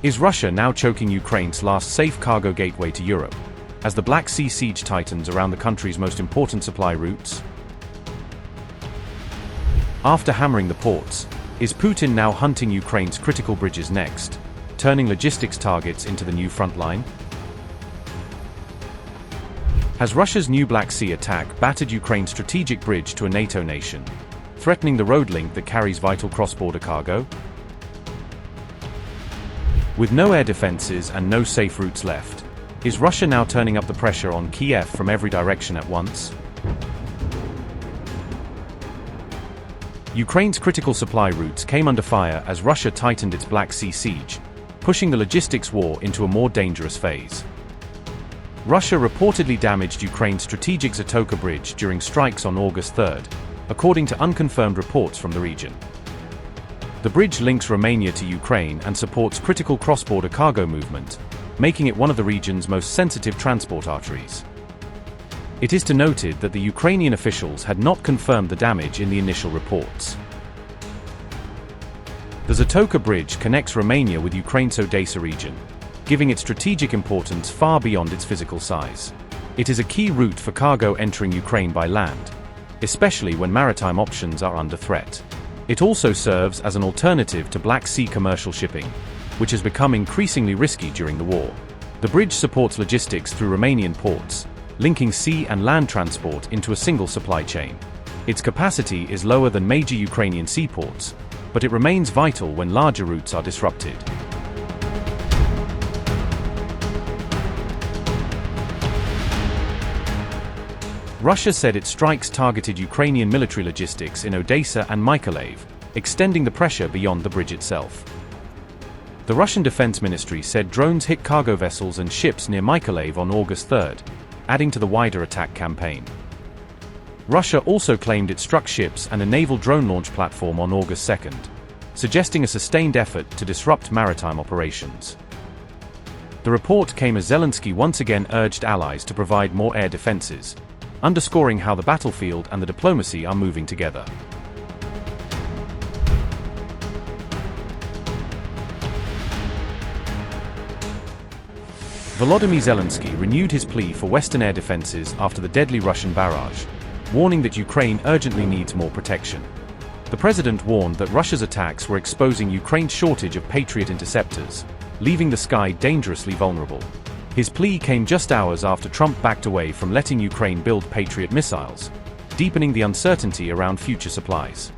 Is Russia now choking Ukraine's last safe cargo gateway to Europe, as the Black Sea siege tightens around the country's most important supply routes? After hammering the ports, is Putin now hunting Ukraine's critical bridges next, turning logistics targets into the new front line? Has Russia's new Black Sea attack battered Ukraine's strategic bridge to a NATO nation, threatening the road link that carries vital cross-border cargo? With no air defenses and no safe routes left, is Russia now turning up the pressure on Kiev from every direction at once? Ukraine's critical supply routes came under fire as Russia tightened its Black Sea siege, pushing the logistics war into a more dangerous phase. Russia reportedly damaged Ukraine's strategic Zatoka Bridge during strikes on August 3rd, according to unconfirmed reports from the region. The bridge links Romania to Ukraine and supports critical cross-border cargo movement, making it one of the region's most sensitive transport arteries. It is to be noted that the Ukrainian officials had not confirmed the damage in the initial reports. The Zatoka Bridge connects Romania with Ukraine's Odesa region, giving it strategic importance far beyond its physical size. It is a key route for cargo entering Ukraine by land, especially when maritime options are under threat. It also serves as an alternative to Black Sea commercial shipping, which has become increasingly risky during the war. The bridge supports logistics through Romanian ports, linking sea and land transport into a single supply chain. Its capacity is lower than major Ukrainian seaports, but it remains vital when larger routes are disrupted. Russia said its strikes targeted Ukrainian military logistics in Odesa and Mykolaiv, extending the pressure beyond the bridge itself. The Russian Defense Ministry said drones hit cargo vessels and ships near Mykolaiv on August 3rd, adding to the wider attack campaign. Russia also claimed it struck ships and a naval drone launch platform on August 2nd, suggesting a sustained effort to disrupt maritime operations. The report came as Zelensky once again urged allies to provide more air defenses, underscoring how the battlefield and the diplomacy are moving together. Volodymyr Zelensky renewed his plea for Western air defenses after the deadly Russian barrage, warning that Ukraine urgently needs more protection. The president warned that Russia's attacks were exposing Ukraine's shortage of Patriot interceptors, leaving the sky dangerously vulnerable. His plea came just hours after Trump backed away from letting Ukraine build Patriot missiles, deepening the uncertainty around future supplies.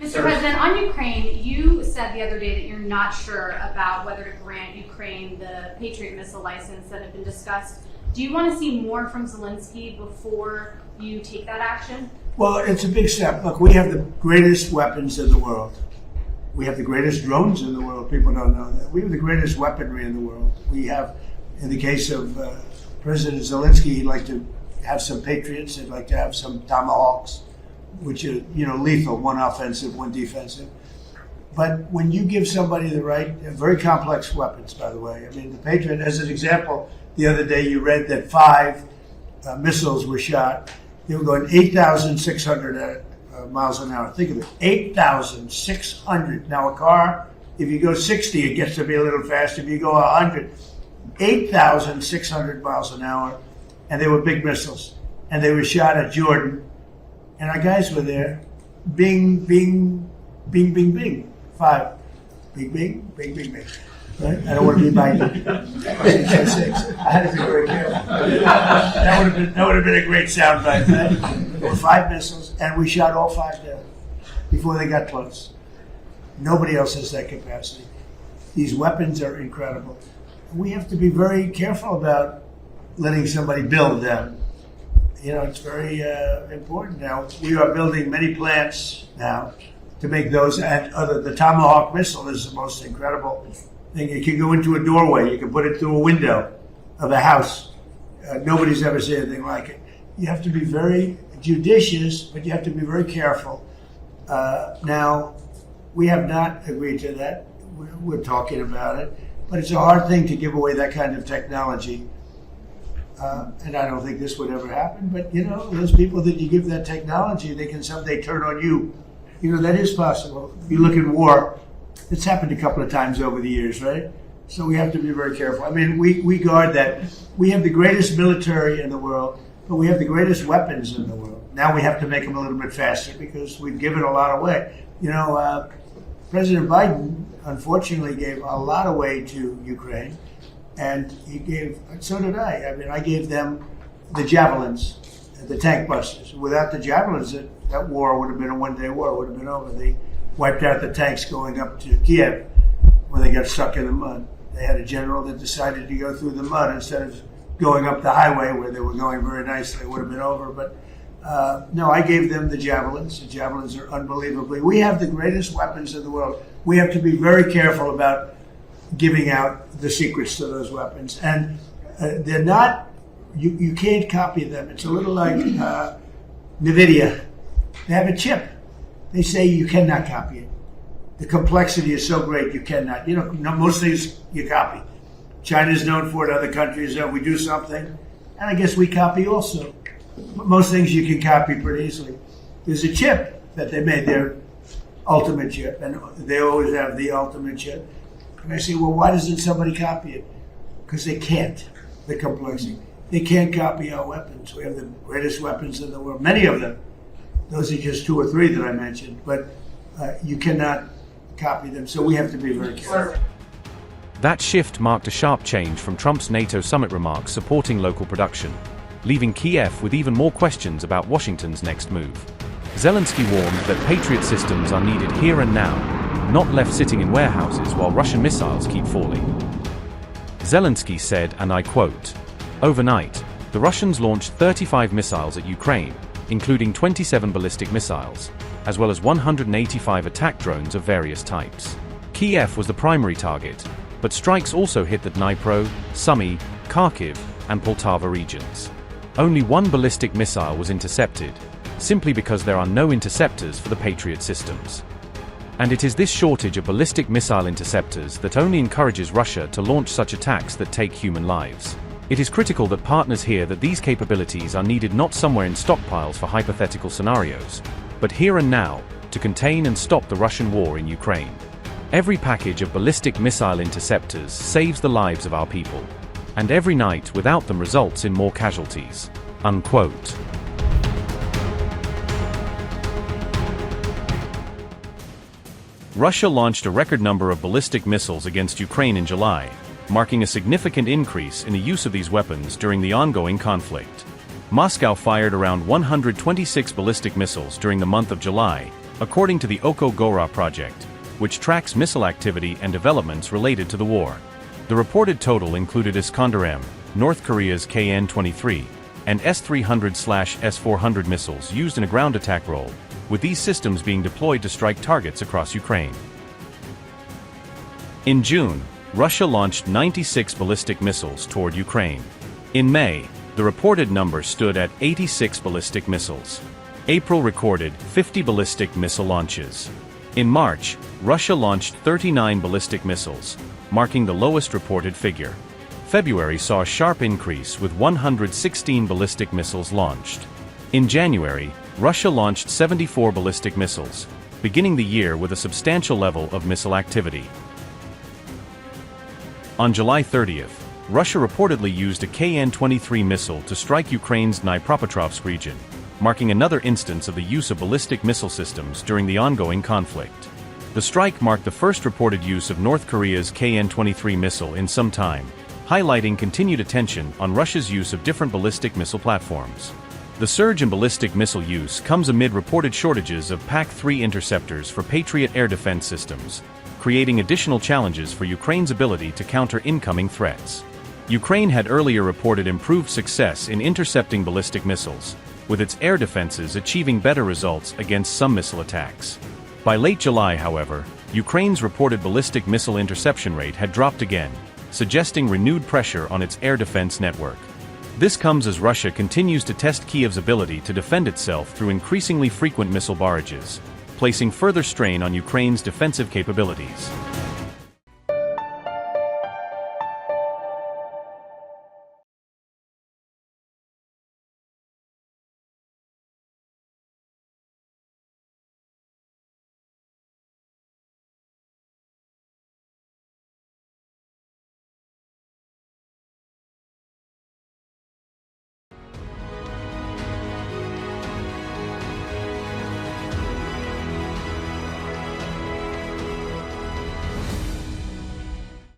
Mr. President, on Ukraine, you said the other day that you're not sure about whether to grant Ukraine the Patriot missile license that had been discussed. Do you want to see more from Zelensky before you take that action? Well, it's a big step. Look, we have the greatest weapons in the world. We have the greatest drones in the world. People don't know that. We have the greatest weaponry in the world. We have, in the case of President Zelensky, he'd like to have some Patriots. He'd like to have some Tomahawks, which are, lethal, one offensive, one defensive. But when you give somebody the right, very complex weapons, by the way. I mean, the Patriot, as an example, the other day you read that 5 missiles were shot. They were going 8,600 miles an hour. Think of it, 8,600. Now a car, if you go 60, it gets to be a little faster. If you go 100, 8,600 miles an hour, and they were big missiles. And they were shot at Jordan, and our guys were there. Bing, bing, bing, bing, bing. 5. Bing, bing, bing, bing, bing. Right? I don't want to be biting. I had to be very careful. That would have been a great sound bite. Right? There were 5 missiles, and we shot all 5 down before they got close. Nobody else has that capacity. These weapons are incredible. We have to be very careful about letting somebody build them. It's very important now. We are building many plants now to make those, and the Tomahawk missile is the most incredible thing. It can go into a doorway. You can put it through a window of a house. Nobody's ever seen anything like it. You have to be very judicious, but you have to be very careful. Now, we have not agreed to that. We're talking about it. But it's a hard thing to give away that kind of technology. And I don't think this would ever happen. But, those people that you give that technology, they can someday turn on you. That is possible. If you look at war, It's happened a couple of times over the years, right? So we have to be very careful. I mean, we guard that. We have the greatest military in the world, but we have the greatest weapons in the world. Now we have to make them a little bit faster because we've given a lot away. You know, President Biden, unfortunately, gave a lot away to Ukraine, and so did I. I mean, I gave them the javelins, the tank busters. Without the javelins, that war would have been a one-day war. It would have been over. They wiped out the tanks going up to Kiev when they got stuck in the mud. They had a general that decided to go through the mud instead of going up the highway where they were going very nicely. It would have been over. But no, I gave them the javelins. The javelins are unbelievably. We have the greatest weapons in the world. We have to be very careful about giving out the secrets to those weapons. And they're not, you can't copy them. It's a little like NVIDIA. They have a chip. They say you cannot copy it. The complexity is so great you cannot. You know, most things you copy. China's known for it, other countries, we do something, and I guess we copy also. But most things you can copy pretty easily. There's a chip that they made, their ultimate chip, and they always have the ultimate chip. And I say, well, why doesn't somebody copy it? Because they can't, the complexity. They can't copy our weapons. We have the greatest weapons in the world, many of them. Those are just two or three that I mentioned, but you cannot copy them, so we have to be very careful. That shift marked a sharp change from Trump's NATO summit remarks supporting local production, leaving Kiev with even more questions about Washington's next move. Zelensky warned that Patriot systems are needed here and now, not left sitting in warehouses while Russian missiles keep falling. Zelensky said, and I quote, "Overnight, the Russians launched 35 missiles at Ukraine, including 27 ballistic missiles, as well as 185 attack drones of various types. Kiev was the primary target, but strikes also hit the Dnipro, Sumy, Kharkiv, and Poltava regions. Only one ballistic missile was intercepted, simply because there are no interceptors for the Patriot systems. And it is this shortage of ballistic missile interceptors that only encourages Russia to launch such attacks that take human lives. It is critical that partners hear that these capabilities are needed not somewhere in stockpiles for hypothetical scenarios, but here and now, to contain and stop the Russian war in Ukraine. Every package of ballistic missile interceptors saves the lives of our people, and every night without them results in more casualties." Unquote. Russia launched a record number of ballistic missiles against Ukraine in July, marking a significant increase in the use of these weapons during the ongoing conflict. Moscow fired around 126 ballistic missiles during the month of July, according to the Oko Gora project, which tracks missile activity and developments related to the war. The reported total included Iskander-M, North Korea's KN-23, and S-300/S-400 missiles used in a ground attack role, with these systems being deployed to strike targets across Ukraine. In June, Russia launched 96 ballistic missiles toward Ukraine. In May, the reported number stood at 86 ballistic missiles. April recorded 50 ballistic missile launches. In March, Russia launched 39 ballistic missiles, marking the lowest reported figure. February saw a sharp increase with 116 ballistic missiles launched. In January, Russia launched 74 ballistic missiles, beginning the year with a substantial level of missile activity. On July 30th, Russia reportedly used a KN-23 missile to strike Ukraine's Dnipropetrovsk region, marking another instance of the use of ballistic missile systems during the ongoing conflict. The strike marked the first reported use of North Korea's KN-23 missile in some time, highlighting continued attention on Russia's use of different ballistic missile platforms. The surge in ballistic missile use comes amid reported shortages of PAC-3 interceptors for Patriot air defense systems, creating additional challenges for Ukraine's ability to counter incoming threats. Ukraine had earlier reported improved success in intercepting ballistic missiles, with its air defenses achieving better results against some missile attacks. By late July, however, Ukraine's reported ballistic missile interception rate had dropped again, suggesting renewed pressure on its air defense network. This comes as Russia continues to test Kiev's ability to defend itself through increasingly frequent missile barrages, placing further strain on Ukraine's defensive capabilities.